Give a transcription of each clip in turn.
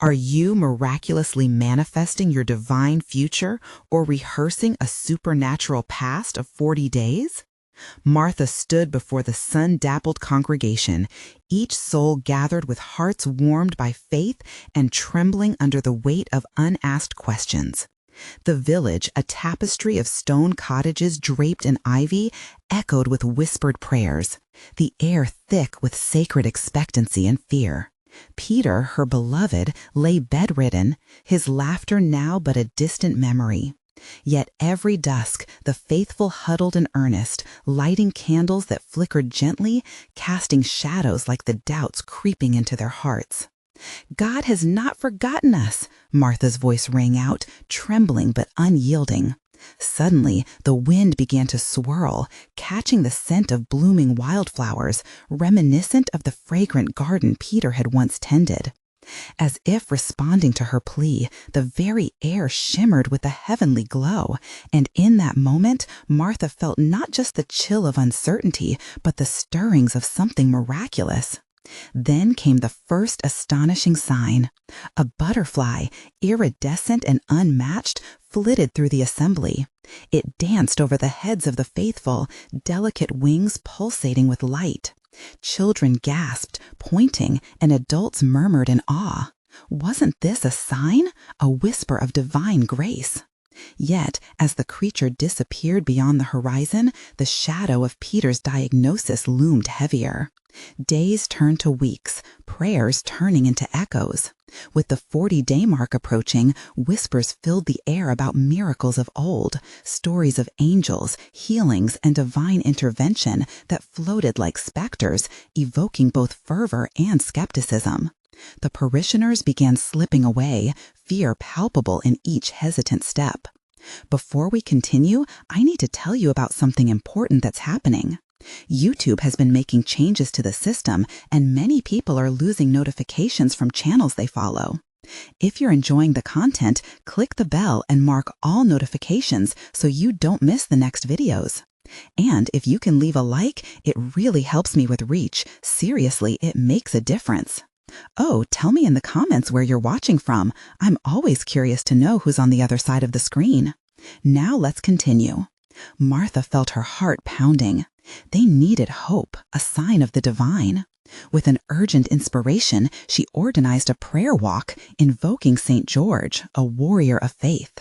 Are you miraculously manifesting your divine future or rehearsing a supernatural past of 40 days? Martha stood before the sun-dappled congregation, each soul gathered with hearts warmed by faith and trembling under the weight of unasked questions. The village, a tapestry of stone cottages draped in ivy, echoed with whispered prayers, the air thick with sacred expectancy and fear. Peter, her beloved, lay bedridden, his laughter now but a distant memory. Yet every dusk the faithful huddled in earnest, lighting candles that flickered gently, casting shadows like the doubts creeping into their hearts. "God has not forgotten us," Martha's voice rang out, trembling but unyielding. Suddenly, the wind began to swirl, catching the scent of blooming wildflowers, reminiscent of the fragrant garden Peter had once tended. As if responding to her plea, the very air shimmered with a heavenly glow, and in that moment, Martha felt not just the chill of uncertainty, but the stirrings of something miraculous. Then came the first astonishing sign. A butterfly, iridescent and unmatched, flitted through the assembly. It danced over the heads of the faithful, delicate wings pulsating with light. Children gasped, pointing, and adults murmured in awe. Wasn't this a sign? A whisper of divine grace? Yet, as the creature disappeared beyond the horizon, the shadow of Peter's diagnosis loomed heavier. Days turned to weeks, prayers turning into echoes. With the 40-day mark approaching, whispers filled the air about miracles of old, stories of angels, healings, and divine intervention that floated like specters, evoking both fervor and skepticism. The parishioners began slipping away, fear palpable in each hesitant step. Before we continue, I need to tell you about something important that's happening. YouTube has been making changes to the system, and many people are losing notifications from channels they follow. If you're enjoying the content, click the bell and mark all notifications so you don't miss the next videos. And if you can leave a like, it really helps me with reach. Seriously, it makes a difference. Oh, tell me in the comments where you're watching from. I'm always curious to know who's on the other side of the screen. Now let's continue. Martha felt her heart pounding. They needed hope, a sign of the divine. With an urgent inspiration, she organized a prayer walk, invoking St. George, a warrior of faith.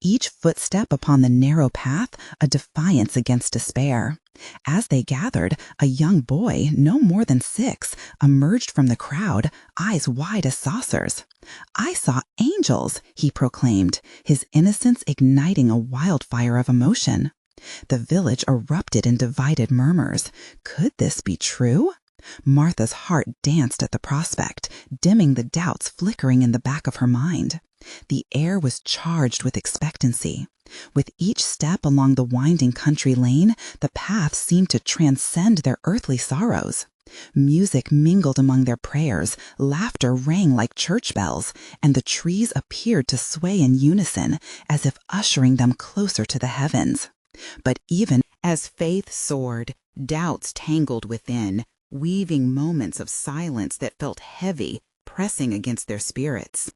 Each footstep upon the narrow path, a defiance against despair. As they gathered, a young boy, no more than 6, emerged from the crowd, eyes wide as saucers. "I saw angels," he proclaimed, his innocence igniting a wildfire of emotion. The village erupted in divided murmurs. Could this be true? Martha's heart danced at the prospect, dimming the doubts flickering in the back of her mind. The air was charged with expectancy. With each step along the winding country lane, the path seemed to transcend their earthly sorrows. Music mingled among their prayers, laughter rang like church bells, and the trees appeared to sway in unison, as if ushering them closer to the heavens. But even as faith soared, doubts tangled within, weaving moments of silence that felt heavy, pressing against their spirits.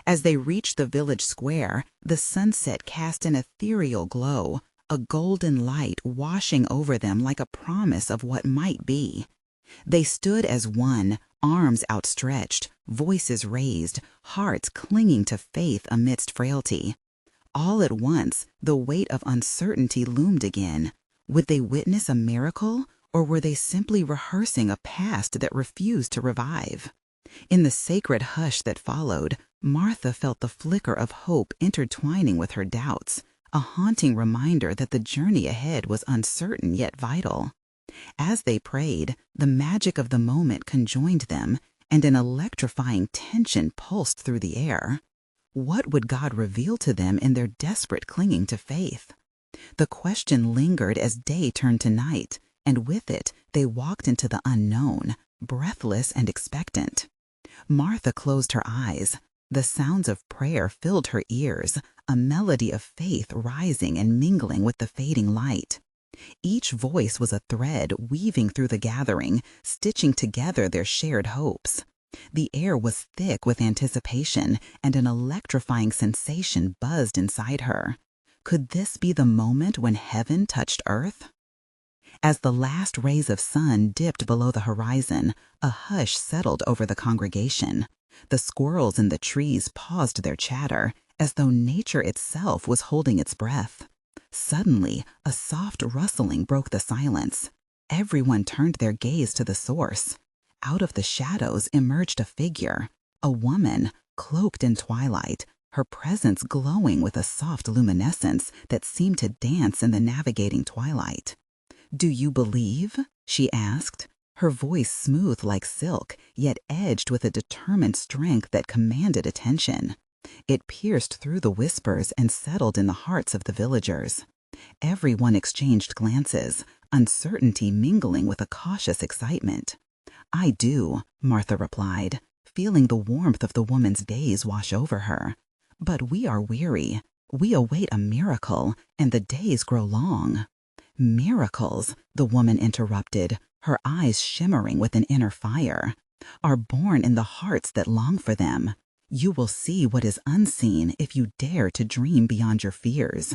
As they reached the village square, the sunset cast an ethereal glow, a golden light washing over them like a promise of what might be. They stood as one, arms outstretched, voices raised, hearts clinging to faith amidst frailty. All at once, the weight of uncertainty loomed again. Would they witness a miracle, or were they simply rehearsing a past that refused to revive? In the sacred hush that followed, Martha felt the flicker of hope intertwining with her doubts, a haunting reminder that the journey ahead was uncertain yet vital. As they prayed, the magic of the moment conjoined them, and an electrifying tension pulsed through the air. What would God reveal to them in their desperate clinging to faith? The question lingered as day turned to night, and with it they walked into the unknown, breathless and expectant. Martha closed her eyes. The sounds of prayer filled her ears, a melody of faith rising and mingling with the fading light. Each voice was a thread weaving through the gathering, stitching together their shared hopes. The air was thick with anticipation, and an electrifying sensation buzzed inside her. Could this be the moment when heaven touched earth? As the last rays of sun dipped below the horizon, a hush settled over the congregation. The squirrels in the trees paused their chatter, as though nature itself was holding its breath. Suddenly, a soft rustling broke the silence. Everyone turned their gaze to the source. Out of the shadows emerged a figure, a woman, cloaked in twilight, her presence glowing with a soft luminescence that seemed to dance in the navigating twilight. "Do you believe?" she asked, her voice smooth like silk, yet edged with a determined strength that commanded attention. It pierced through the whispers and settled in the hearts of the villagers. Everyone exchanged glances, uncertainty mingling with a cautious excitement. "I do," Martha replied, feeling the warmth of the woman's gaze wash over her. "But we are weary. We await a miracle, and the days grow long." "Miracles," the woman interrupted, her eyes shimmering with an inner fire, "are born in the hearts that long for them. You will see what is unseen if you dare to dream beyond your fears."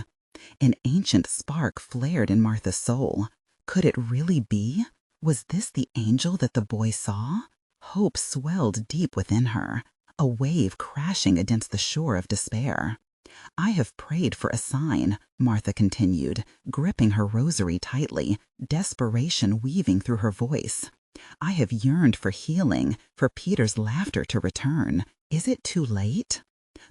An ancient spark flared in Martha's soul. Could it really be? Was this the angel that the boy saw? Hope swelled deep within her, a wave crashing against the shore of despair. "I have prayed for a sign," Martha continued, gripping her rosary tightly, desperation weaving through her voice. "I have yearned for healing, for Peter's laughter to return. Is it too late?"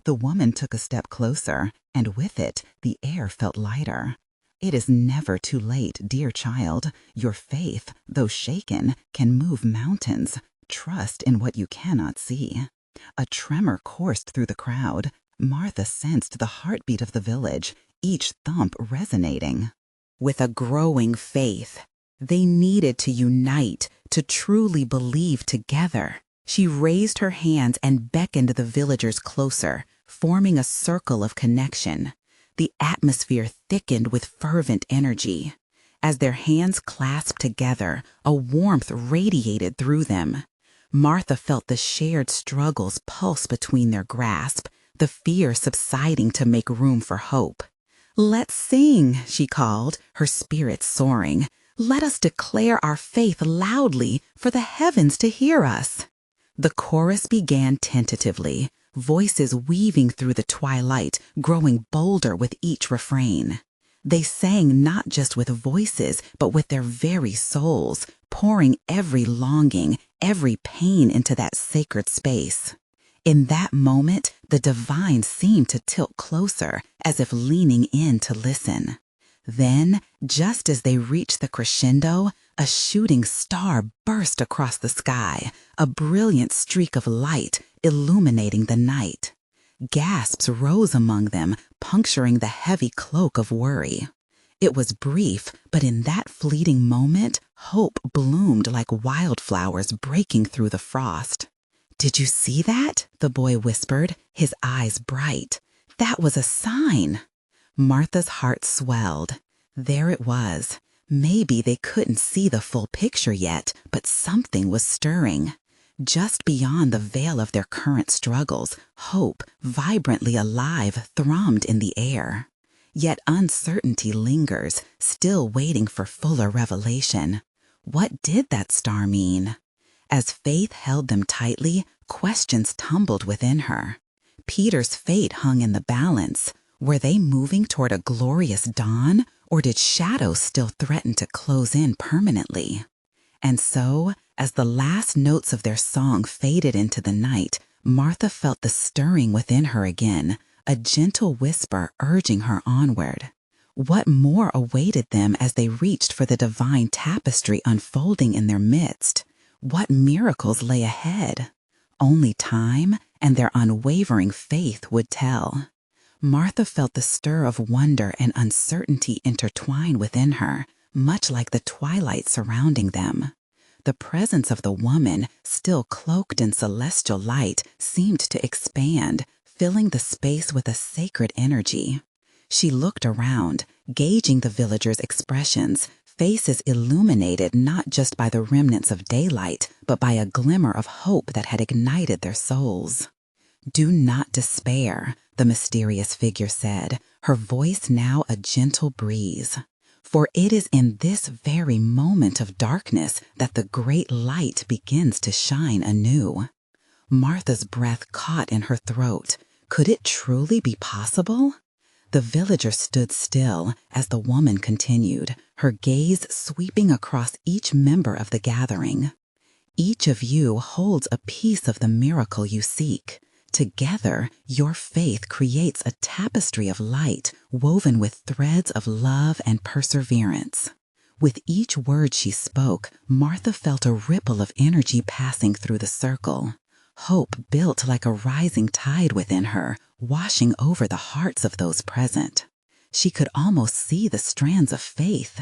The woman took a step closer, and with it, the air felt lighter. "It is never too late, dear child. Your faith, though shaken, can move mountains. Trust in what you cannot see." A tremor coursed through the crowd. Martha sensed the heartbeat of the village, each thump resonating. With a growing faith, they needed to unite, to truly believe together. She raised her hands and beckoned the villagers closer, forming a circle of connection. The atmosphere thickened with fervent energy. As their hands clasped together, a warmth radiated through them. Martha felt the shared struggles pulse between their grasp, the fear subsiding to make room for hope. "Let's sing," she called, her spirit soaring. "Let us declare our faith loudly for the heavens to hear us." The chorus began tentatively, voices weaving through the twilight, growing bolder with each refrain. They sang not just with voices, but with their very souls, pouring every longing, every pain into that sacred space. In that moment, the divine seemed to tilt closer, as if leaning in to listen. Then, just as they reached the crescendo, a shooting star burst across the sky, a brilliant streak of light illuminating the night. Gasps rose among them, puncturing the heavy cloak of worry. It was brief, but in that fleeting moment, hope bloomed like wildflowers breaking through the frost. "Did you see that?" the boy whispered, his eyes bright. "That was a sign." Martha's heart swelled. There it was. Maybe they couldn't see the full picture yet, but something was stirring. Just beyond the veil of their current struggles, hope, vibrantly alive, thrummed in the air. Yet uncertainty lingers, still waiting for fuller revelation. What did that star mean? As faith held them tightly, questions tumbled within her. Peter's fate hung in the balance. Were they moving toward a glorious dawn, or did shadows still threaten to close in permanently? And so, as the last notes of their song faded into the night, Martha felt the stirring within her again, a gentle whisper urging her onward. What more awaited them as they reached for the divine tapestry unfolding in their midst? What miracles lay ahead? Only time and their unwavering faith would tell. Martha felt the stir of wonder and uncertainty intertwine within her, much like the twilight surrounding them. The presence of the woman, still cloaked in celestial light, seemed to expand, filling the space with a sacred energy. She looked around, gauging the villagers' expressions, faces illuminated not just by the remnants of daylight, but by a glimmer of hope that had ignited their souls. "Do not despair," the mysterious figure said, her voice now a gentle breeze. "For it is in this very moment of darkness that the great light begins to shine anew." Martha's breath caught in her throat. Could it truly be possible? The villager stood still as the woman continued, her gaze sweeping across each member of the gathering. "Each of you holds a piece of the miracle you seek. Together, your faith creates a tapestry of light woven with threads of love and perseverance." With each word she spoke, Martha felt a ripple of energy passing through the circle. Hope built like a rising tide within her, washing over the hearts of those present. She could almost see the strands of faith,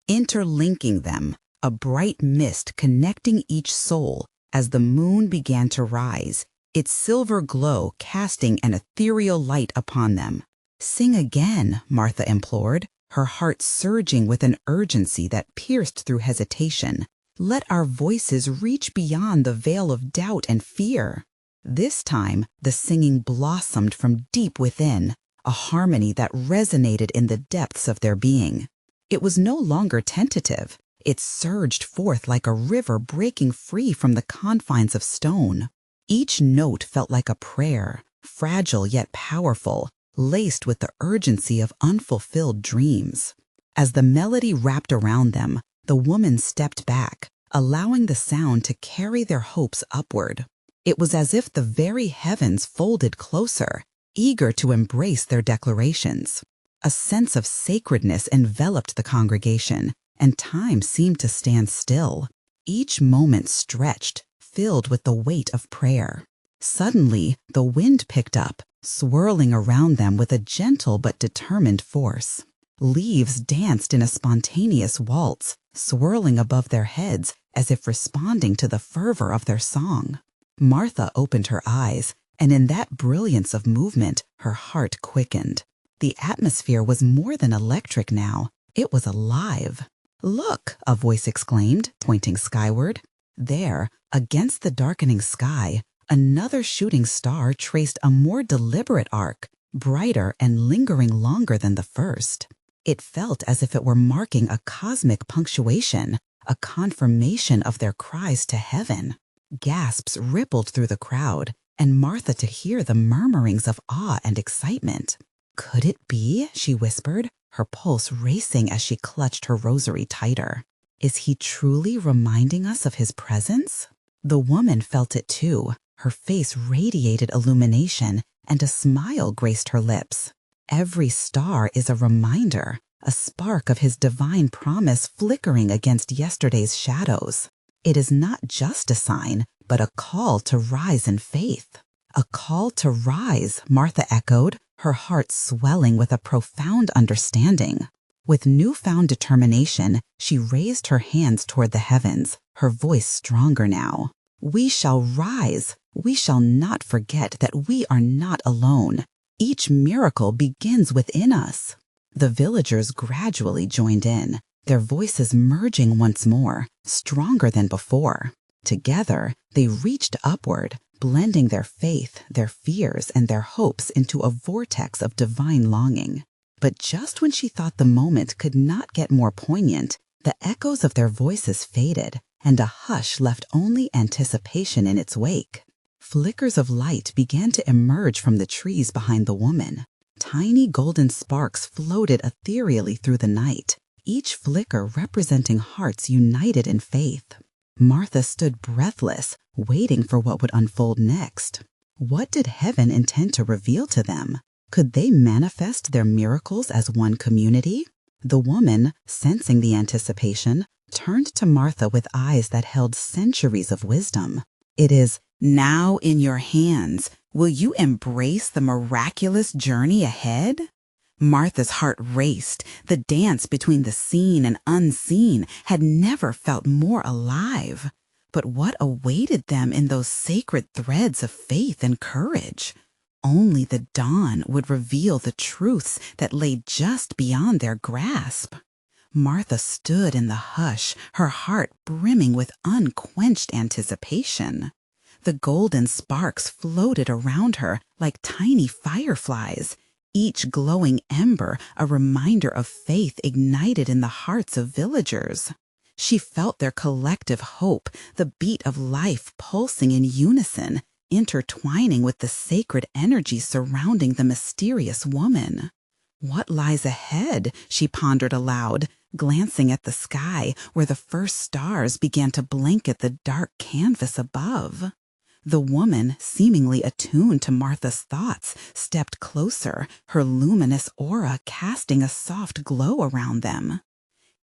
interlinking them, a bright mist connecting each soul as the moon began to rise, its silver glow casting an ethereal light upon them. "Sing again," Martha implored, her heart surging with an urgency that pierced through hesitation. "Let our voices reach beyond the veil of doubt and fear." This time, the singing blossomed from deep within, a harmony that resonated in the depths of their being. It was no longer tentative. It surged forth like a river breaking free from the confines of stone. Each note felt like a prayer, fragile yet powerful, laced with the urgency of unfulfilled dreams. As the melody wrapped around them, the woman stepped back, allowing the sound to carry their hopes upward. It was as if the very heavens folded closer, eager to embrace their declarations. A sense of sacredness enveloped the congregation, and time seemed to stand still. Each moment stretched, filled with the weight of prayer. Suddenly, the wind picked up, swirling around them with a gentle but determined force. Leaves danced in a spontaneous waltz, swirling above their heads as if responding to the fervor of their song. Martha opened her eyes, and in that brilliance of movement, her heart quickened. The atmosphere was more than electric now. It was alive. "Look!" a voice exclaimed, pointing skyward. There, against the darkening sky, another shooting star traced a more deliberate arc, brighter and lingering longer than the first. It felt as if it were marking a cosmic punctuation, a confirmation of their cries to heaven. Gasps rippled through the crowd, and Martha to hear the murmurings of awe and excitement. "Could it be?" she whispered, her pulse racing as she clutched her rosary tighter. "Is he truly reminding us of his presence?" The woman felt it too. Her face radiated illumination, and a smile graced her lips. Every star is a reminder, a spark of his divine promise flickering against yesterday's shadows. It is not just a sign, but a call to rise in faith. "A call to rise," Martha echoed, her heart swelling with a profound understanding. With newfound determination, she raised her hands toward the heavens, her voice stronger now. "We shall rise. We shall not forget that we are not alone. Each miracle begins within us." The villagers gradually joined in, their voices merging once more, stronger than before. Together, they reached upward, blending their faith, their fears, and their hopes into a vortex of divine longing. But just when she thought the moment could not get more poignant, the echoes of their voices faded, and a hush left only anticipation in its wake. Flickers of light began to emerge from the trees behind the woman. Tiny golden sparks floated ethereally through the night, each flicker representing hearts united in faith. Martha stood breathless, waiting for what would unfold next. What did heaven intend to reveal to them? Could they manifest their miracles as one community? The woman, sensing the anticipation, turned to Martha with eyes that held centuries of wisdom. "It is now in your hands. Will you embrace the miraculous journey ahead?" Martha's heart raced. The dance between the seen and unseen had never felt more alive. But what awaited them in those sacred threads of faith and courage? Only the dawn would reveal the truths that lay just beyond their grasp. Martha stood in the hush, her heart brimming with unquenched anticipation. The golden sparks floated around her like tiny fireflies, each glowing ember a reminder of faith ignited in the hearts of villagers. She felt their collective hope, the beat of life pulsing in unison, intertwining with the sacred energy surrounding the mysterious woman. What lies ahead? She pondered aloud, glancing at the sky where the first stars began to blanket the dark canvas above. The woman, seemingly attuned to Martha's thoughts, stepped closer, her luminous aura casting a soft glow around them.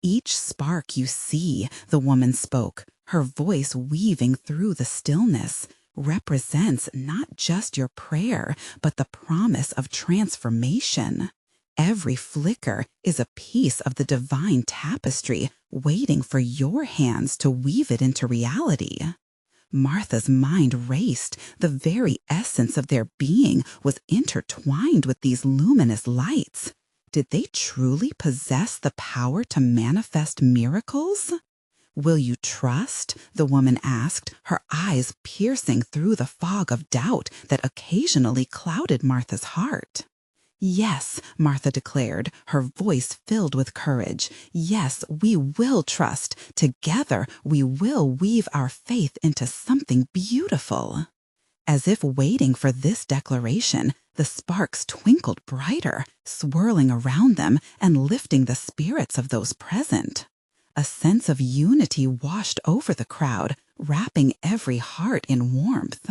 "Each spark you see," the woman spoke, her voice weaving through the stillness, "represents not just your prayer, but the promise of transformation. Every flicker is a piece of the divine tapestry waiting for your hands to weave it into reality." Martha's mind raced. The very essence of their being was intertwined with these luminous lights. Did they truly possess the power to manifest miracles? "Will you trust?" the woman asked, her eyes piercing through the fog of doubt that occasionally clouded Martha's heart. "Yes," Martha declared, her voice filled with courage. "Yes, we will trust. Together, we will weave our faith into something beautiful." As if waiting for this declaration, the sparks twinkled brighter, swirling around them and lifting the spirits of those present. A sense of unity washed over the crowd, wrapping every heart in warmth.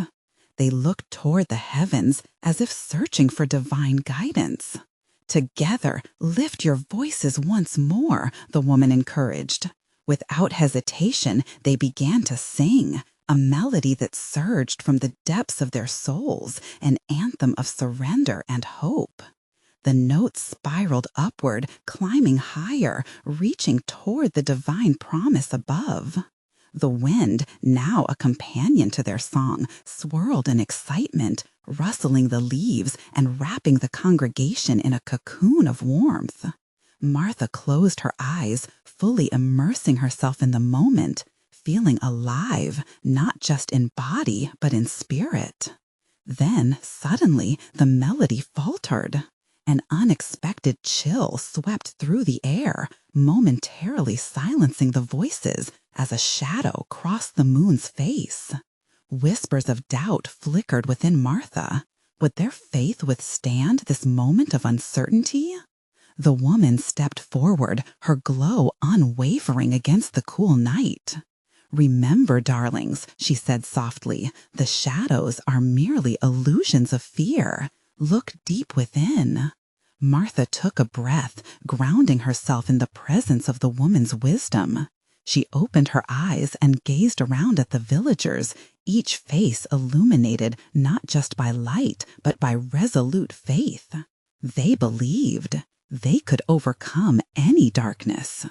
They looked toward the heavens as if searching for divine guidance. "Together, lift your voices once more," the woman encouraged. Without hesitation, they began to sing, a melody that surged from the depths of their souls, an anthem of surrender and hope. The notes spiraled upward, climbing higher, reaching toward the divine promise above. The wind, now a companion to their song, swirled in excitement, rustling the leaves and wrapping the congregation in a cocoon of warmth. Martha closed her eyes, fully immersing herself in the moment, feeling alive, not just in body, but in spirit. Then, suddenly, the melody faltered. An unexpected chill swept through the air, momentarily silencing the voices as a shadow crossed the moon's face. Whispers of doubt flickered within Martha. Would their faith withstand this moment of uncertainty? The woman stepped forward, her glow unwavering against the cool night. "Remember, darlings," she said softly, "the shadows are merely illusions of fear. Look deep within." Martha took a breath, grounding herself in the presence of the woman's wisdom. She opened her eyes and gazed around at the villagers, each face illuminated not just by light, but by resolute faith. They believed. They could overcome any darkness.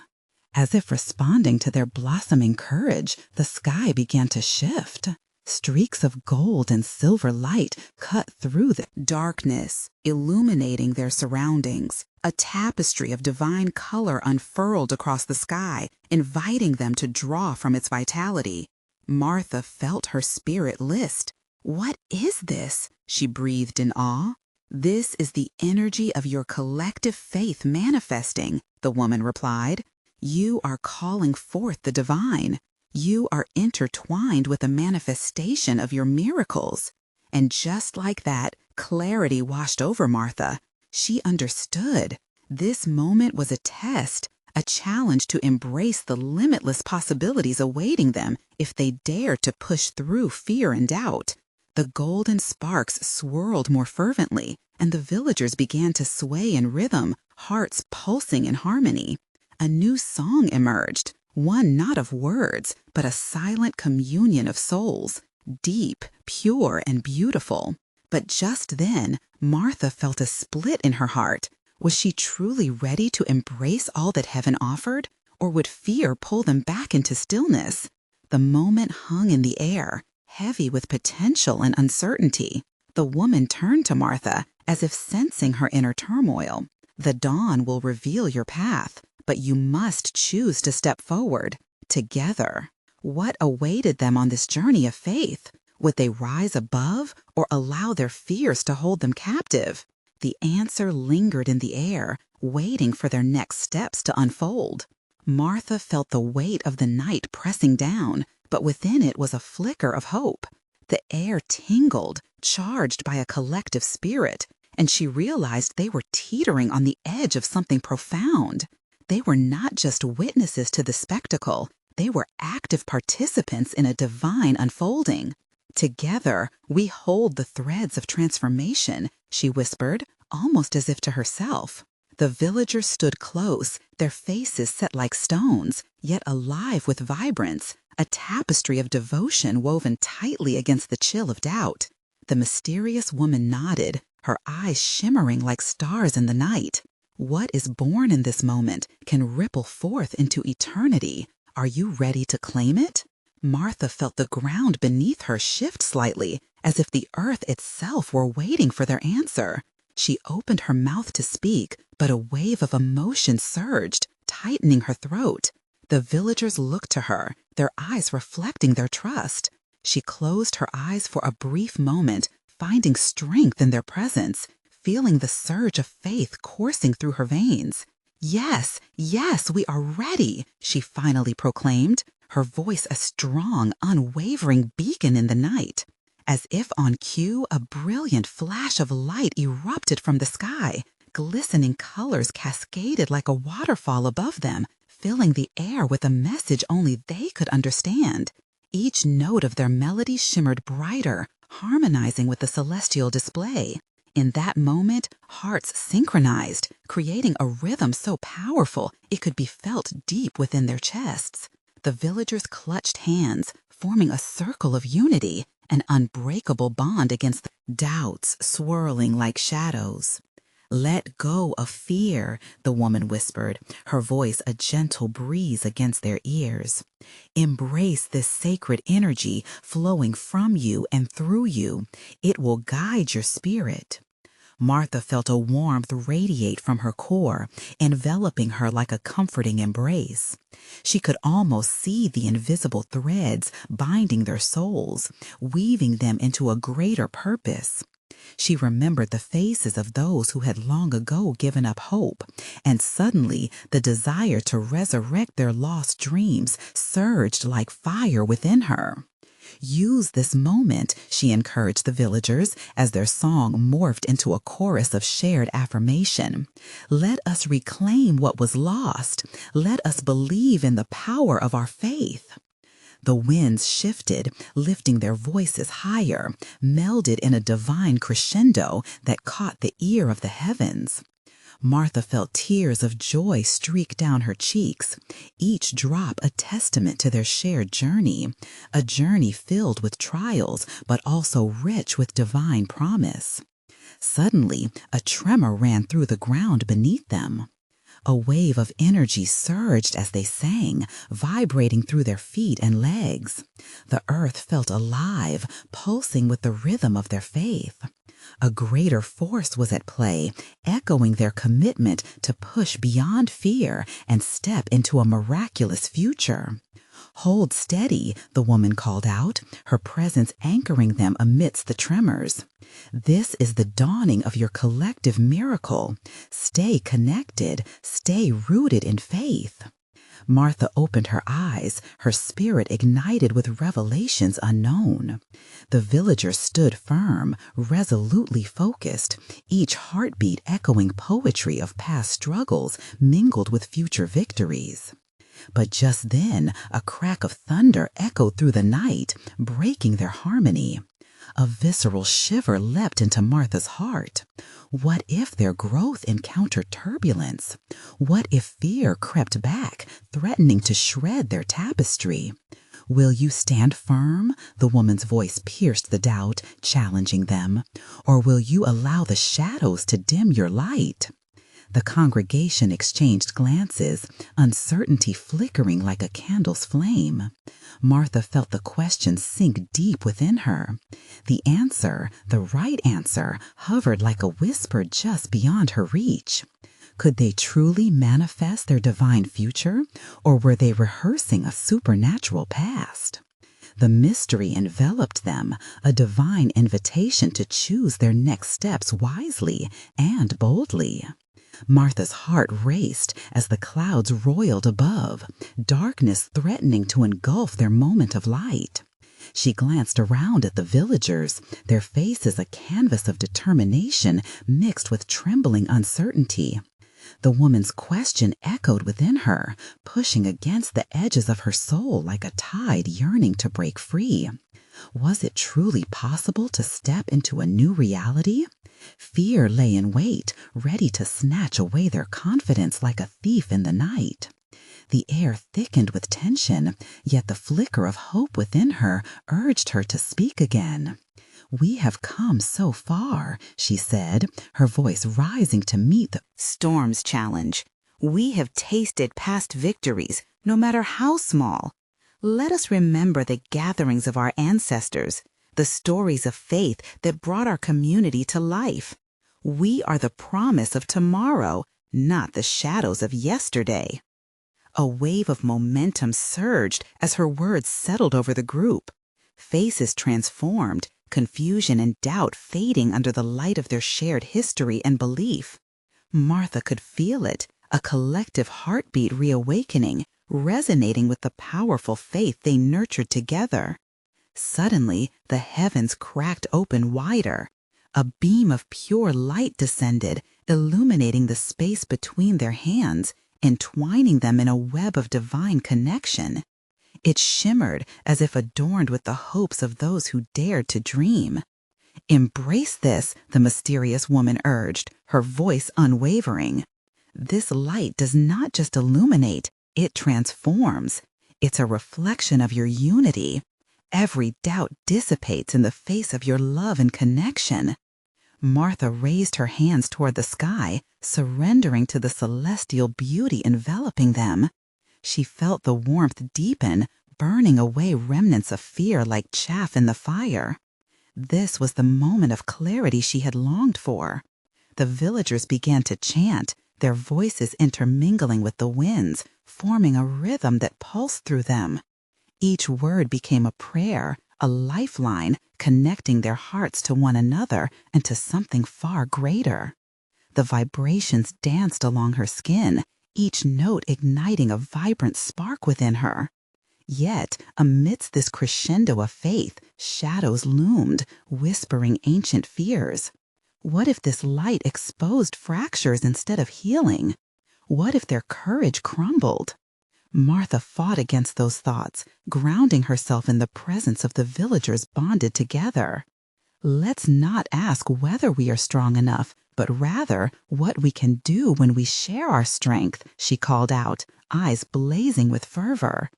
As if responding to their blossoming courage, the sky began to shift. Streaks of gold and silver light cut through the darkness, illuminating their surroundings. A tapestry of divine color unfurled across the sky, inviting them to draw from its vitality. Martha felt her spirit list. "What is this?" she breathed in awe. "This is the energy of your collective faith manifesting," the woman replied. "You are calling forth the divine. You are intertwined with the manifestation of your miracles." And just like that, clarity washed over Martha. She understood. This moment was a test, a challenge to embrace the limitless possibilities awaiting them if they dared to push through fear and doubt. The golden sparks swirled more fervently, and the villagers began to sway in rhythm, hearts pulsing in harmony. A new song emerged, one not of words, but a silent communion of souls, deep, pure, and beautiful. But just then, Martha felt a split in her heart. Was she truly ready to embrace all that heaven offered, or would fear pull them back into stillness? The moment hung in the air, heavy with potential and uncertainty. The woman turned to Martha, as if sensing her inner turmoil. "The dawn will reveal your path, but you must choose to step forward, together. What awaited them on this journey of faith? Would they rise above or allow their fears to hold them captive? The answer lingered in the air, waiting for their next steps to unfold. Martha felt the weight of the night pressing down, but within it was a flicker of hope. The air tingled, charged by a collective spirit, and she realized they were teetering on the edge of something profound. They were not just witnesses to the spectacle, they were active participants in a divine unfolding. Together, we hold the threads of transformation, she whispered, almost as if to herself. The villagers stood close, their faces set like stones, yet alive with vibrance, a tapestry of devotion woven tightly against the chill of doubt. The mysterious woman nodded, her eyes shimmering like stars in the night. What is born in this moment can ripple forth into eternity. Are you ready to claim it? Martha felt the ground beneath her shift slightly, as if the earth itself were waiting for their answer. She opened her mouth to speak, but a wave of emotion surged, tightening her throat. The villagers looked to her, their eyes reflecting their trust. She closed her eyes for a brief moment, finding strength in their presence, feeling the surge of faith coursing through her veins. Yes, yes, we are ready, she finally proclaimed, her voice a strong, unwavering beacon in the night. As if on cue, a brilliant flash of light erupted from the sky. Glistening colors cascaded like a waterfall above them, filling the air with a message only they could understand. Each note of their melody shimmered brighter, harmonizing with the celestial display. In that moment, hearts synchronized, creating a rhythm so powerful it could be felt deep within their chests. The villagers clutched hands, forming a circle of unity, an unbreakable bond against the doubts swirling like shadows. "Let go of fear," the woman whispered, her voice a gentle breeze against their ears. "Embrace this sacred energy flowing from you and through you. It will guide your spirit." Martha felt a warmth radiate from her core, enveloping her like a comforting embrace. She could almost see the invisible threads binding their souls, weaving them into a greater purpose. She remembered the faces of those who had long ago given up hope, and suddenly the desire to resurrect their lost dreams surged like fire within her. "Use this moment," she encouraged the villagers as their song morphed into a chorus of shared affirmation. "Let us reclaim what was lost. Let us believe in the power of our faith." The winds shifted, lifting their voices higher, melded in a divine crescendo that caught the ear of the heavens. Martha felt tears of joy streak down her cheeks, each drop a testament to their shared journey, a journey filled with trials but also rich with divine promise. Suddenly, a tremor ran through the ground beneath them. A wave of energy surged as they sang, vibrating through their feet and legs. The earth felt alive, pulsing with the rhythm of their faith. A greater force was at play, echoing their commitment to push beyond fear and step into a miraculous future. "Hold steady," the woman called out, her presence anchoring them amidst the tremors. "This is the dawning of your collective miracle. Stay connected, stay rooted in faith." Martha opened her eyes, her spirit ignited with revelations unknown. The villagers stood firm, resolutely focused, each heartbeat echoing poetry of past struggles mingled with future victories. But just then, a crack of thunder echoed through the night, breaking their harmony. A visceral shiver leapt into Martha's heart. What if their growth encountered turbulence? What if fear crept back, threatening to shred their tapestry? "Will you stand firm?" the woman's voice pierced the doubt, challenging them. "Or will you allow the shadows to dim your light?" The congregation exchanged glances, uncertainty flickering like a candle's flame. Martha felt the question sink deep within her. The answer, the right answer, hovered like a whisper just beyond her reach. Could they truly manifest their divine future, or were they rehearsing a supernatural past? The mystery enveloped them, a divine invitation to choose their next steps wisely and boldly. Martha's heart raced as the clouds roiled above, darkness threatening to engulf their moment of light. She glanced around at the villagers, their faces a canvas of determination mixed with trembling uncertainty. The woman's question echoed within her, pushing against the edges of her soul like a tide yearning to break free. Was it truly possible to step into a new reality? Fear lay in wait, ready to snatch away their confidence like a thief in the night. The air thickened with tension, yet the flicker of hope within her urged her to speak again. "We have come so far," she said, her voice rising to meet the storm's challenge. "We have tasted past victories, no matter how small. Let us remember the gatherings of our ancestors, the stories of faith that brought our community to life. We are the promise of tomorrow, not the shadows of yesterday." A wave of momentum surged as her words settled over the group. Faces transformed, confusion and doubt fading under the light of their shared history and belief. Martha could feel it, a collective heartbeat reawakening, resonating with the powerful faith they nurtured together. Suddenly, the heavens cracked open wider. A beam of pure light descended, illuminating the space between their hands, entwining them in a web of divine connection. It shimmered as if adorned with the hopes of those who dared to dream. "Embrace this," the mysterious woman urged, her voice unwavering. "This light does not just illuminate, it transforms. It's a reflection of your unity. Every doubt dissipates in the face of your love and connection." Martha raised her hands toward the sky, surrendering to the celestial beauty enveloping them. She felt the warmth deepen, burning away remnants of fear like chaff in the fire. This was the moment of clarity she had longed for. The villagers began to chant, their voices intermingling with the winds, forming a rhythm that pulsed through them. Each word became a prayer, a lifeline, connecting their hearts to one another and to something far greater. The vibrations danced along her skin, each note igniting a vibrant spark within her. Yet, amidst this crescendo of faith, shadows loomed, whispering ancient fears. What if this light exposed fractures instead of healing? What if their courage crumbled? Martha fought against those thoughts, grounding herself in the presence of the villagers bonded together. "Let's not ask whether we are strong enough, but rather what we can do when we share our strength," she called out, eyes blazing with fervor.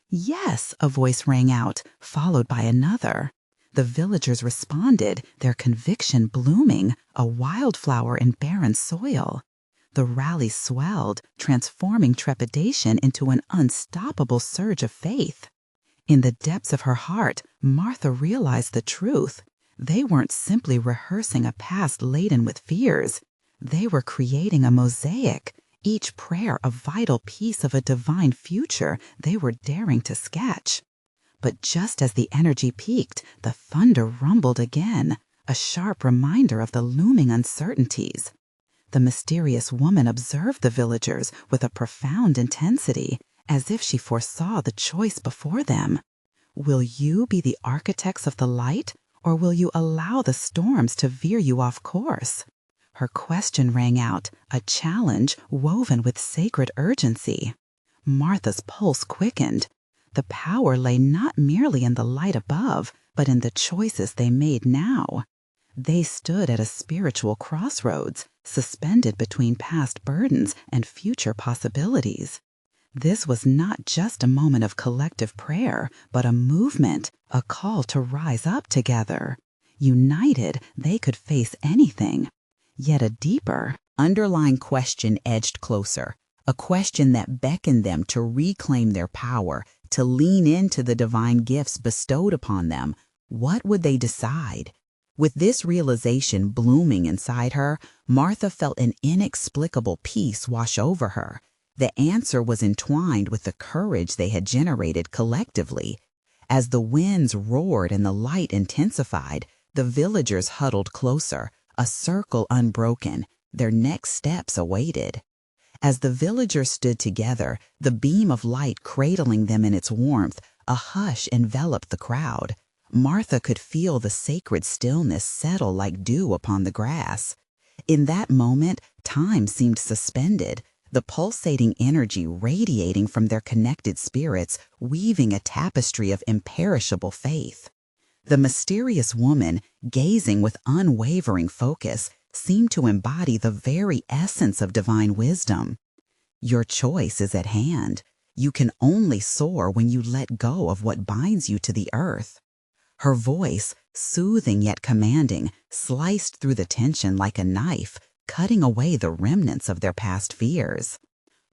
"Yes," a voice rang out, followed by another. The villagers responded, their conviction blooming, a wildflower in barren soil. The rally swelled, transforming trepidation into an unstoppable surge of faith. In the depths of her heart, Martha realized the truth. They weren't simply rehearsing a past laden with fears. They were creating a mosaic, each prayer a vital piece of a divine future they were daring to sketch. But just as the energy peaked, the thunder rumbled again, a sharp reminder of the looming uncertainties. The mysterious woman observed the villagers with a profound intensity, as if she foresaw the choice before them. Will you be the architects of the light, or will you allow the storms to veer you off course? Her question rang out, a challenge woven with sacred urgency. Martha's pulse quickened. The power lay not merely in the light above, but in the choices they made now. They stood at a spiritual crossroads, suspended between past burdens and future possibilities. This was not just a moment of collective prayer, but a movement, a call to rise up together. United, they could face anything. Yet a deeper, underlying question edged closer, a question that beckoned them to reclaim their power, to lean into the divine gifts bestowed upon them. What would they decide? With this realization blooming inside her, Martha felt an inexplicable peace wash over her. The answer was entwined with the courage they had generated collectively. As the winds roared and the light intensified, the villagers huddled closer, a circle unbroken. Their next steps awaited. As the villagers stood together, the beam of light cradling them in its warmth, a hush enveloped the crowd. Martha could feel the sacred stillness settle like dew upon the grass. In that moment, time seemed suspended, the pulsating energy radiating from their connected spirits, weaving a tapestry of imperishable faith. The mysterious woman, gazing with unwavering focus, seemed to embody the very essence of divine wisdom. Your choice is at hand. You can only soar when you let go of what binds you to the earth. Her voice, soothing yet commanding, sliced through the tension like a knife, cutting away the remnants of their past fears.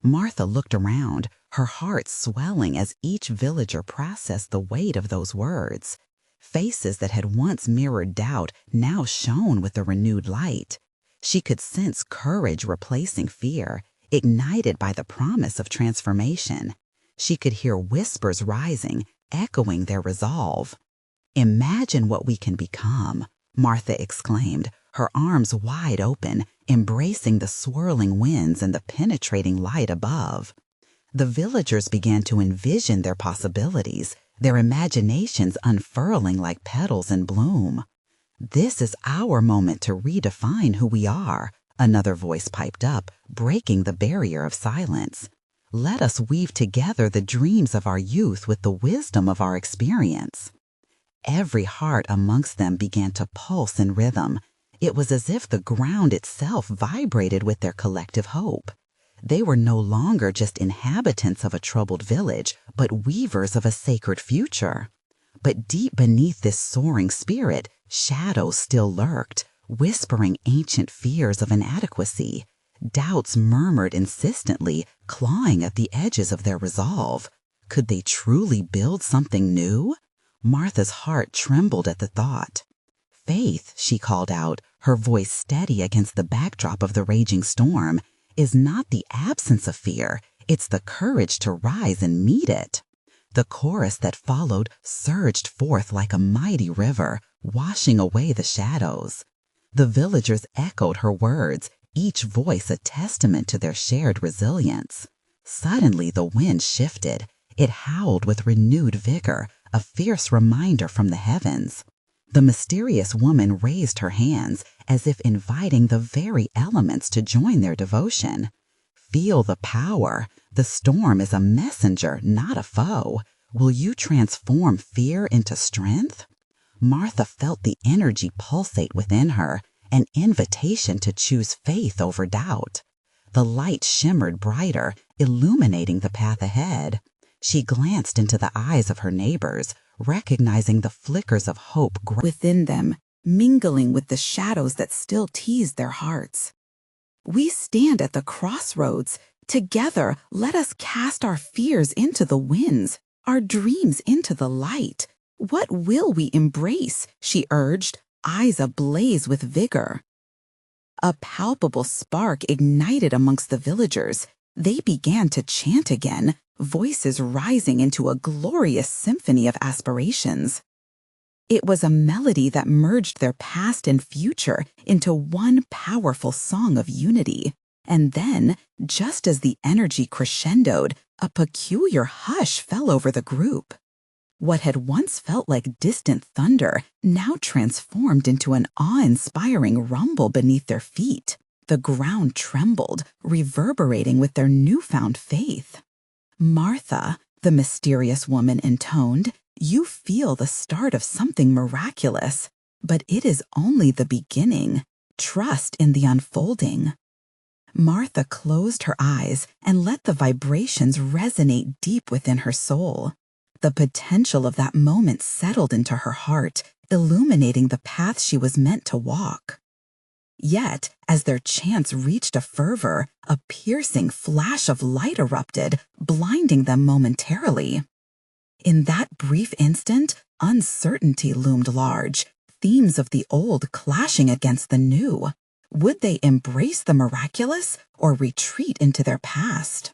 Martha looked around, her heart swelling as each villager processed the weight of those words. Faces that had once mirrored doubt now shone with a renewed light. She could sense courage replacing fear, ignited by the promise of transformation. She could hear whispers rising, echoing their resolve. "Imagine what we can become," Martha exclaimed, her arms wide open, embracing the swirling winds and the penetrating light above. The villagers began to envision their possibilities, their imaginations unfurling like petals in bloom. "This is our moment to redefine who we are," another voice piped up, breaking the barrier of silence. "Let us weave together the dreams of our youth with the wisdom of our experience." Every heart amongst them began to pulse in rhythm. It was as if the ground itself vibrated with their collective hope. They were no longer just inhabitants of a troubled village, but weavers of a sacred future. But deep beneath this soaring spirit, shadows still lurked, whispering ancient fears of inadequacy. Doubts murmured insistently, clawing at the edges of their resolve. Could they truly build something new? Martha's heart trembled at the thought. "Faith," she called out, her voice steady against the backdrop of the raging storm, "is not the absence of fear, it's the courage to rise and meet it." The chorus that followed surged forth like a mighty river, washing away the shadows. The villagers echoed her words, each voice a testament to their shared resilience. Suddenly the wind shifted. It howled with renewed vigor, a fierce reminder from the heavens. The mysterious woman raised her hands as if inviting the very elements to join their devotion. "Feel the power. The storm is a messenger, not a foe. Will you transform fear into strength?" Martha felt the energy pulsate within her, an invitation to choose faith over doubt. The light shimmered brighter, illuminating the path ahead. She glanced into the eyes of her neighbors, recognizing the flickers of hope within them, mingling with the shadows that still teased their hearts. "We stand at the crossroads. Together, let us cast our fears into the winds, our dreams into the light. What will we embrace?" she urged, eyes ablaze with vigor. A palpable spark ignited amongst the villagers. They began to chant again, voices rising into a glorious symphony of aspirations. It was a melody that merged their past and future into one powerful song of unity. And then, just as the energy crescendoed, a peculiar hush fell over the group. What had once felt like distant thunder now transformed into an awe-inspiring rumble beneath their feet. The ground trembled, reverberating with their newfound faith. "Martha," the mysterious woman intoned, "you feel the start of something miraculous, but it is only the beginning. Trust in the unfolding." Martha closed her eyes and let the vibrations resonate deep within her soul. The potential of that moment settled into her heart, illuminating the path she was meant to walk. Yet, as their chants reached a fervor, a piercing flash of light erupted, blinding them momentarily. In that brief instant, uncertainty loomed large. themes of the old clashing against the new. Would they embrace the miraculous or retreat into their past?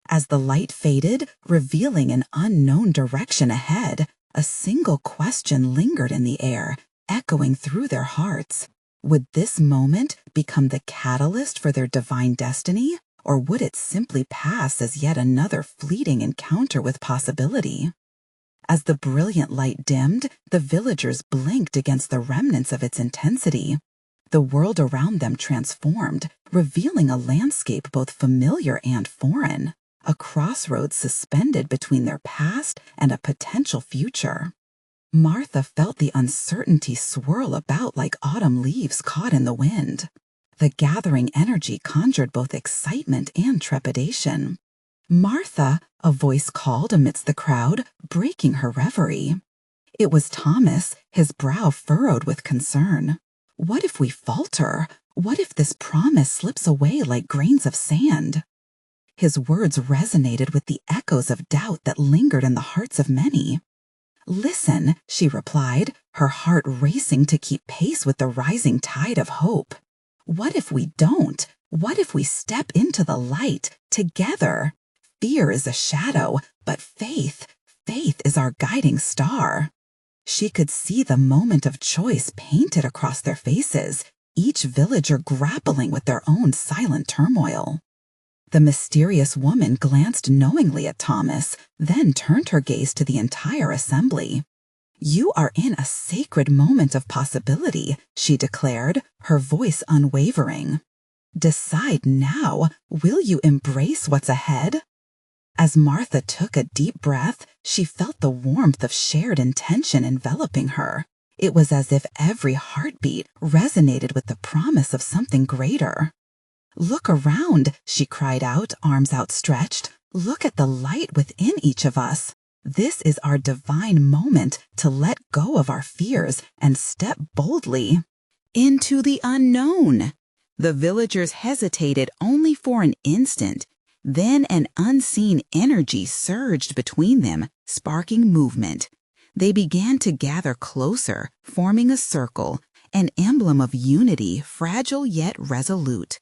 As the light faded, revealing an unknown direction ahead, a single question lingered in the air, echoing through their hearts. Would this moment become the catalyst for their divine destiny, or would it simply pass as yet another fleeting encounter with possibility? As the brilliant light dimmed, the villagers blinked against the remnants of its intensity. The world around them transformed, revealing a landscape both familiar and foreign, a crossroads suspended between their past and a potential future. Martha felt the uncertainty swirl about like autumn leaves caught in the wind. The gathering energy conjured both excitement and trepidation. "Martha," a voice called amidst the crowd, breaking her reverie. It was Thomas, his brow furrowed with concern. What if we falter? What if this promise slips away like grains of sand? His words resonated with the echoes of doubt that lingered in the hearts of many. "Listen," she replied, her heart racing to keep pace with the rising tide of hope. "What if we don't? What if we step into the light together? Fear is a shadow, but faith is our guiding star." She could see the moment of choice painted across their faces, each villager grappling with their own silent turmoil. The mysterious woman glanced knowingly at Thomas, then turned her gaze to the entire assembly. "You are in a sacred moment of possibility," she declared, her voice unwavering. "Decide now, will you embrace what's ahead?" As Martha took a deep breath, she felt the warmth of shared intention enveloping her. It was as if every heartbeat resonated with the promise of something greater. "Look around," she cried out, arms outstretched. "Look at the light within each of us. This is our divine moment to let go of our fears and step boldly into the unknown." The villagers hesitated only for an instant. Then an unseen energy surged between them, sparking movement. They began to gather closer, forming a circle, an emblem of unity, fragile yet resolute.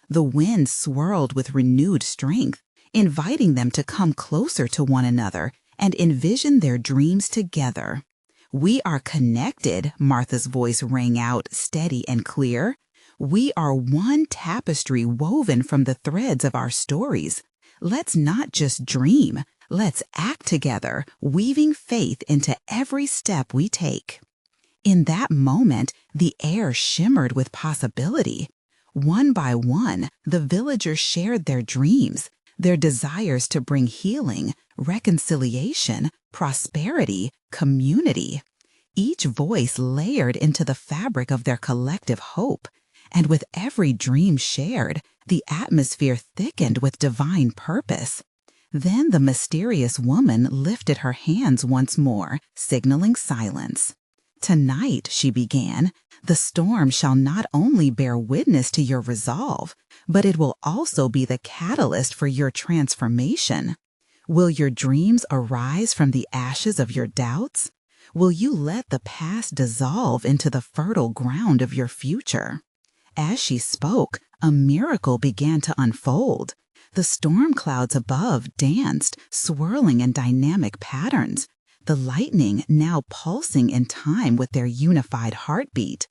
The wind swirled with renewed strength, inviting them to come closer to one another and envision their dreams together. "We are connected," Martha's voice rang out, steady and clear. "We are one tapestry woven from the threads of our stories. Let's not just dream, let's act together, weaving faith into every step we take." In that moment, the air shimmered with possibility. One by one, the villagers shared their dreams, their desires to bring healing, reconciliation, prosperity, community. Each voice layered into the fabric of their collective hope, and with every dream shared, the atmosphere thickened with divine purpose. Then the mysterious woman lifted her hands once more, signaling silence. "Tonight," she began, "the storm shall not only bear witness to your resolve, but it will also be the catalyst for your transformation. Will your dreams arise from the ashes of your doubts? Will you let the past dissolve into the fertile ground of your future?" As she spoke, a miracle began to unfold. The storm clouds above danced, swirling in dynamic patterns, the lightning now pulsing in time with their unified heartbeat.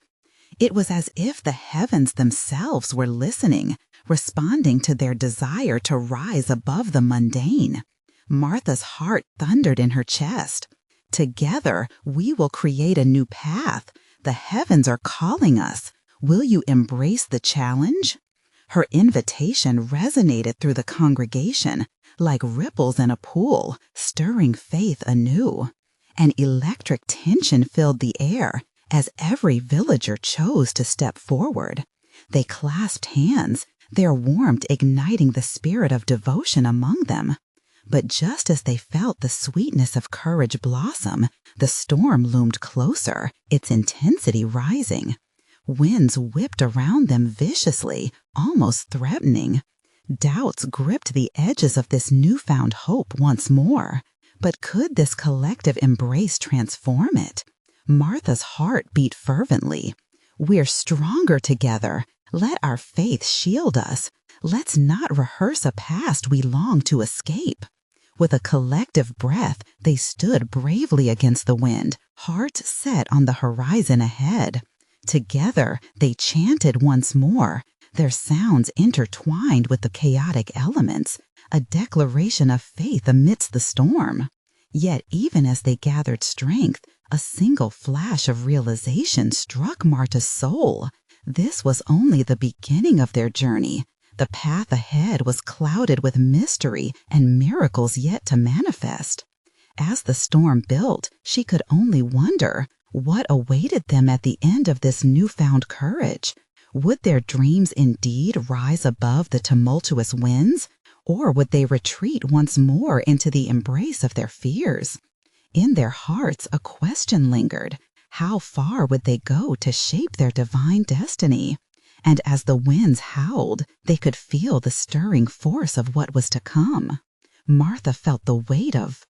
It was as if the heavens themselves were listening, responding to their desire to rise above the mundane. Martha's heart thundered in her chest. "Together, we will create a new path. The heavens are calling us. Will you embrace the challenge?" Her invitation resonated through the congregation like ripples in a pool, stirring faith anew. An electric tension filled the air as every villager chose to step forward. They clasped hands, their warmth igniting the spirit of devotion among them. But just as they felt the sweetness of courage blossom, the storm loomed closer, its intensity rising. Winds whipped around them viciously, almost threatening. Doubts gripped the edges of this newfound hope once more. But could this collective embrace transform it? Martha's heart beat fervently. "We're stronger together. Let our faith shield us. Let's not rehearse a past we long to escape." With a collective breath, they stood bravely against the wind, hearts set on the horizon ahead. Together, they chanted once more, their sounds intertwined with the chaotic elements, a declaration of faith amidst the storm. Yet even as they gathered strength, a single flash of realization struck Marta's soul. This was only the beginning of their journey. The path ahead was clouded with mystery and miracles yet to manifest. As the storm built, she could only wonder what awaited them at the end of this newfound courage. Would their dreams indeed rise above the tumultuous winds, or would they retreat once more into the embrace of their fears? In their hearts, a question lingered. How far would they go to shape their divine destiny? And as the winds howled, they could feel the stirring force of what was to come. Martha felt the weight of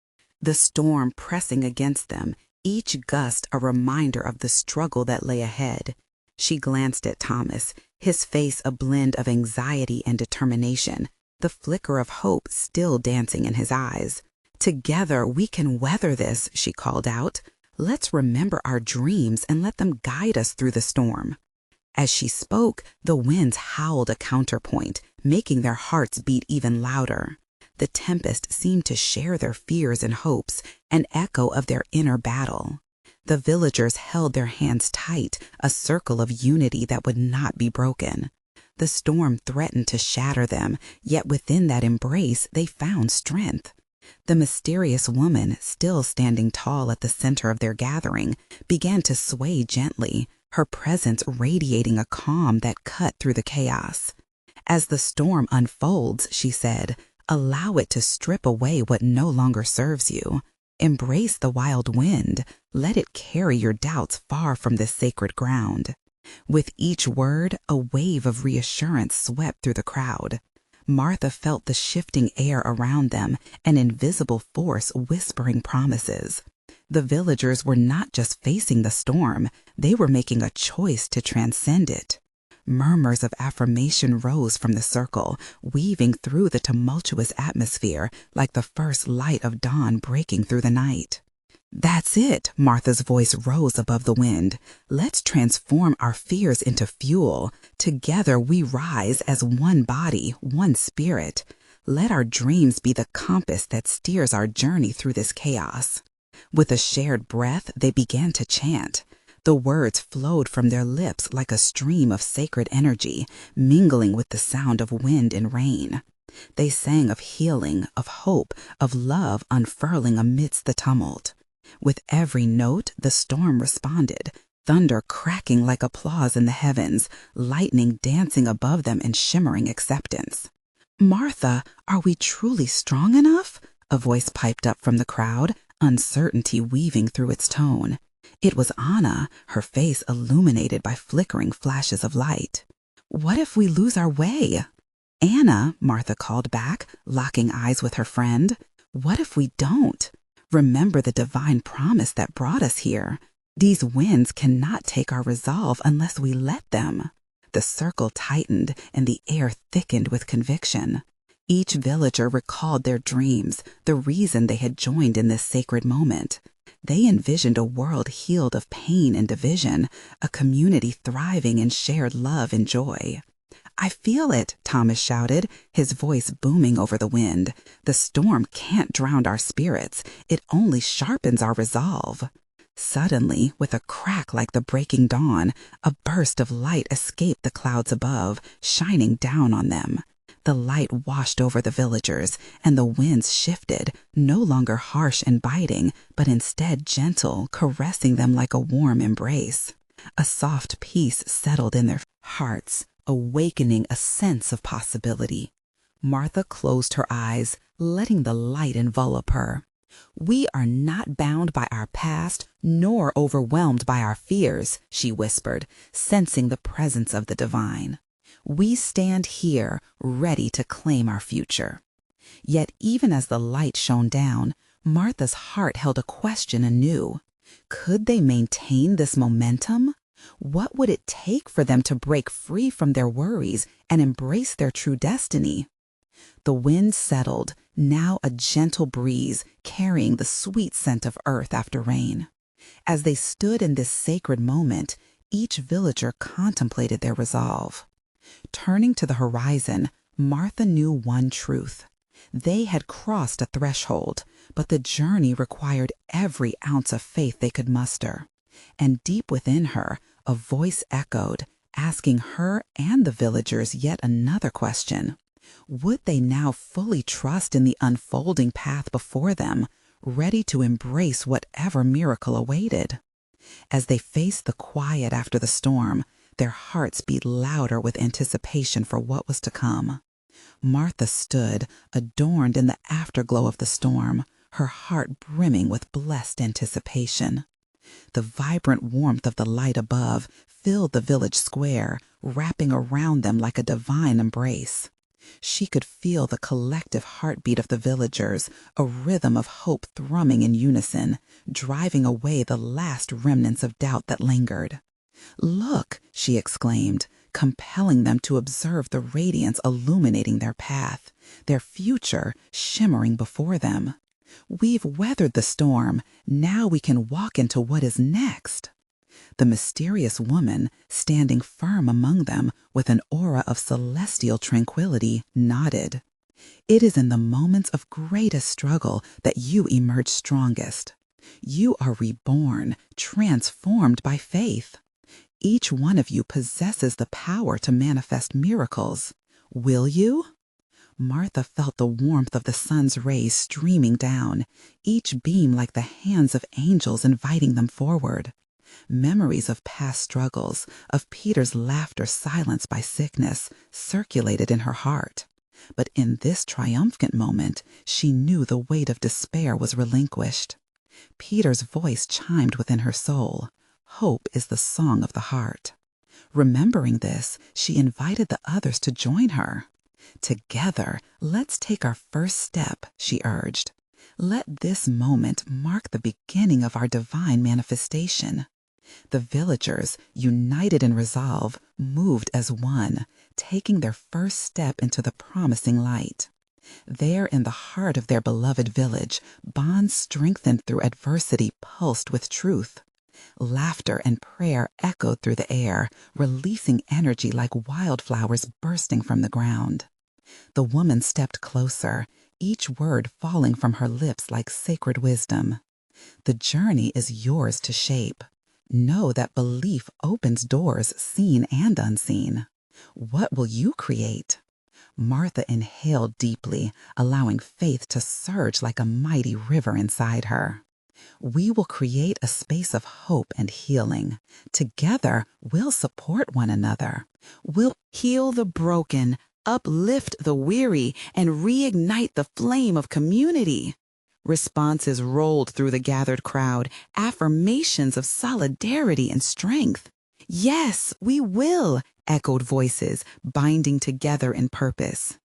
the storm pressing against them, each gust a reminder of the struggle that lay ahead. She glanced at Thomas, his face a blend of anxiety and determination, the flicker of hope still dancing in his eyes. "Together we can weather this," she called out. "Let's remember our dreams and let them guide us through the storm." As she spoke, the winds howled a counterpoint, making their hearts beat even louder. The tempest seemed to share their fears and hopes, an echo of their inner battle. The villagers held their hands tight, a circle of unity that would not be broken. The storm threatened to shatter them, yet within that embrace they found strength. The mysterious woman, still standing tall at the center of their gathering, began to sway gently, her presence radiating a calm that cut through the chaos. "As the storm unfolds," she said, "allow it to strip away what no longer serves you. Embrace the wild wind. Let it carry your doubts far from this sacred ground." With each word, a wave of reassurance swept through the crowd. Martha felt the shifting air around them, an invisible force whispering promises. The villagers were not just facing the storm, they were making a choice to transcend it. Murmurs of affirmation rose from the circle, weaving through the tumultuous atmosphere like the first light of dawn breaking through the night. "That's it," Martha's voice rose above the wind. "Let's transform our fears into fuel. Together we rise as one body, one spirit. Let our dreams be the compass that steers our journey through this chaos." With a shared breath, they began to chant. The words flowed from their lips like a stream of sacred energy, mingling with the sound of wind and rain. They sang of healing, of hope, of love unfurling amidst the tumult. With every note, the storm responded, thunder cracking like applause in the heavens, lightning dancing above them in shimmering acceptance. "Martha, are we truly strong enough?" a voice piped up from the crowd, uncertainty weaving through its tone. It was Anna, her face illuminated by flickering flashes of light. "What if we lose our way?" "Anna," Martha called back, locking eyes with her friend. "What if we don't? Remember the divine promise that brought us here. These winds cannot take our resolve unless we let them." The circle tightened and the air thickened with conviction. Each villager recalled their dreams, the reason they had joined in this sacred moment. They envisioned a world healed of pain and division, a community thriving in shared love and joy. "I feel it," Thomas shouted, his voice booming over the wind. "The storm can't drown our spirits. It only sharpens our resolve." Suddenly, with a crack like the breaking dawn, a burst of light escaped the clouds above, shining down on them. The light washed over the villagers, and the winds shifted, no longer harsh and biting, but instead gentle, caressing them like a warm embrace. A soft peace settled in their hearts, awakening a sense of possibility. Martha closed her eyes, letting the light envelop her. "We are not bound by our past, nor overwhelmed by our fears," she whispered, sensing the presence of the divine. "We stand here, ready to claim our future." Yet even as the light shone down, Martha's heart held a question anew. Could they maintain this momentum? What would it take for them to break free from their worries and embrace their true destiny? The wind settled, now a gentle breeze carrying the sweet scent of earth after rain. As they stood in this sacred moment, each villager contemplated their resolve. Turning to the horizon, Martha knew one truth. They had crossed a threshold, but the journey required every ounce of faith they could muster. And deep within her, a voice echoed, asking her and the villagers yet another question. Would they now fully trust in the unfolding path before them, ready to embrace whatever miracle awaited? As they faced the quiet after the storm, their hearts beat louder with anticipation for what was to come. Martha stood, adorned in the afterglow of the storm, her heart brimming with blessed anticipation. The vibrant warmth of the light above filled the village square, wrapping around them like a divine embrace. She could feel the collective heartbeat of the villagers, a rhythm of hope thrumming in unison, driving away the last remnants of doubt that lingered. "Look," she exclaimed, compelling them to observe the radiance illuminating their path, their future shimmering before them. "We've weathered the storm. Now we can walk into what is next." The mysterious woman, standing firm among them with an aura of celestial tranquility, nodded. "It is in the moments of greatest struggle that you emerge strongest. You are reborn, transformed by faith. Each one of you possesses the power to manifest miracles. Will you?" Martha felt the warmth of the sun's rays streaming down, each beam like the hands of angels inviting them forward. Memories of past struggles, of Peter's laughter silenced by sickness, circulated in her heart. But in this triumphant moment, she knew the weight of despair was relinquished. Peter's voice chimed within her soul. Hope is the song of the heart. Remembering this, she invited the others to join her. "Together, let's take our first step," she urged. "Let this moment mark the beginning of our divine manifestation." The villagers, united in resolve, moved as one, taking their first step into the promising light. There in the heart of their beloved village, bonds strengthened through adversity pulsed with truth. Laughter and prayer echoed through the air, releasing energy like wildflowers bursting from the ground. The woman stepped closer, each word falling from her lips like sacred wisdom. "The journey is yours to shape. Know that belief opens doors seen and unseen. What will you create?" Martha inhaled deeply, allowing faith to surge like a mighty river inside her. "We will create a space of hope and healing. Together, we'll support one another. We'll heal the broken, uplift the weary, and reignite the flame of community." Responses rolled through the gathered crowd, affirmations of solidarity and strength. "Yes, we will," echoed voices, binding together in purpose.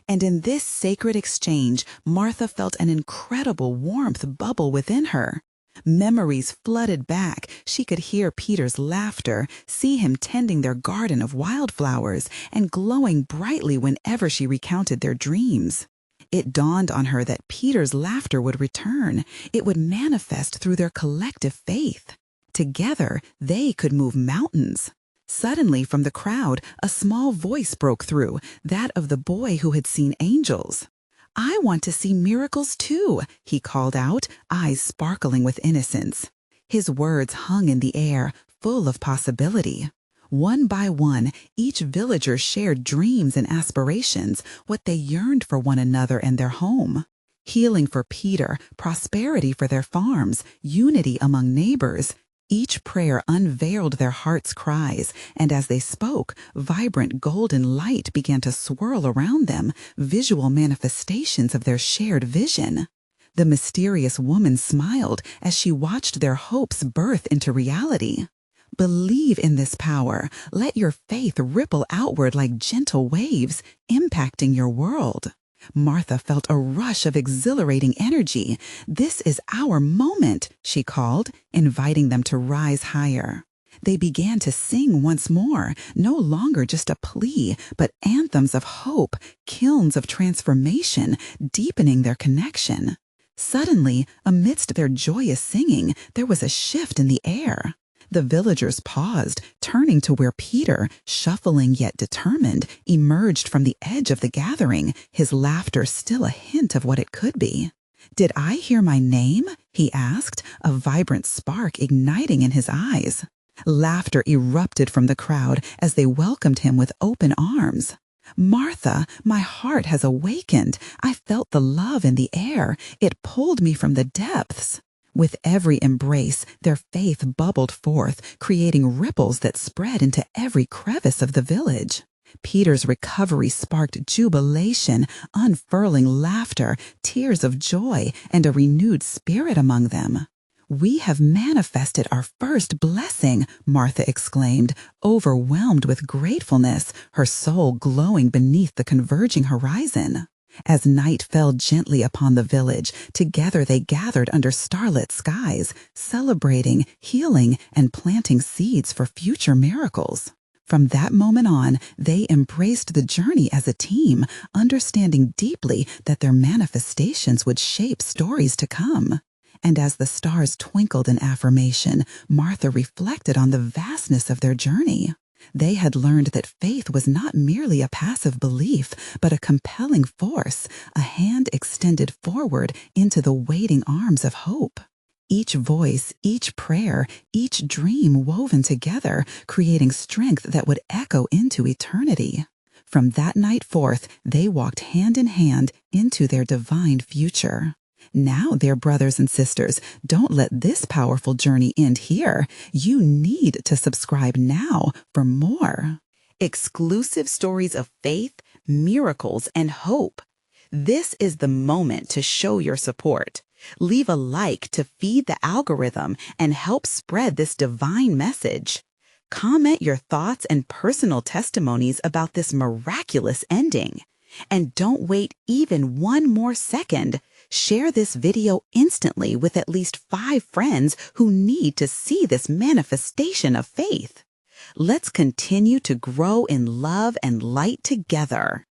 And in this sacred exchange, Martha felt an incredible warmth bubble within her. Memories flooded back. She could hear Peter's laughter, see him tending their garden of wildflowers, and glowing brightly whenever she recounted their dreams. It dawned on her that Peter's laughter would return. It would manifest through their collective faith. Together, they could move mountains. Suddenly, from the crowd, a small voice broke through, that of the boy who had seen angels. "I want to see miracles too," he called out, eyes sparkling with innocence. His words hung in the air, full of possibility. One by one, each villager shared dreams and aspirations, what they yearned for one another and their home. Healing for Peter, prosperity for their farms, unity among neighbors. Each prayer unveiled their hearts' cries, and as they spoke, vibrant golden light began to swirl around them, visual manifestations of their shared vision. The mysterious woman smiled as she watched their hopes birth into reality. "Believe in this power. Let your faith ripple outward like gentle waves, impacting your world." Martha felt a rush of exhilarating energy. "This is our moment," she called, inviting them to rise higher. They began to sing once more, no longer just a plea, but anthems of hope, kilns of transformation, deepening their connection. Suddenly, amidst their joyous singing, there was a shift in the air. The villagers paused, turning to where Peter, shuffling yet determined, emerged from the edge of the gathering, his laughter still a hint of what it could be. "Did I hear my name?" he asked, a vibrant spark igniting in his eyes. Laughter erupted from the crowd as they welcomed him with open arms. "Martha, my heart has awakened. I felt the love in the air. It pulled me from the depths." With every embrace, their faith bubbled forth, creating ripples that spread into every crevice of the village. Peter's recovery sparked jubilation, unfurling laughter, tears of joy, and a renewed spirit among them. "We have manifested our first blessing," Martha exclaimed, overwhelmed with gratefulness, her soul glowing beneath the converging horizon. As night fell gently upon the village, together they gathered under starlit skies, celebrating, healing, and planting seeds for future miracles. From that moment on, they embraced the journey as a team, understanding deeply that their manifestations would shape stories to come. And as the stars twinkled in affirmation, Martha reflected on the vastness of their journey. They had learned that faith was not merely a passive belief, but a compelling force, a hand extended forward into the waiting arms of hope. Each voice, each prayer, each dream woven together, creating strength that would echo into eternity. From that night forth, they walked hand in hand into their divine future. Now, dear brothers and sisters, don't let this powerful journey end here. You need to subscribe now for more. Exclusive stories of faith, miracles, and hope. This is the moment to show your support. Leave a like to feed the algorithm and help spread this divine message. Comment your thoughts and personal testimonies about this miraculous ending. And don't wait even one more second. Share this video instantly with at least 5 friends who need to see this manifestation of faith. Let's continue to grow in love and light together.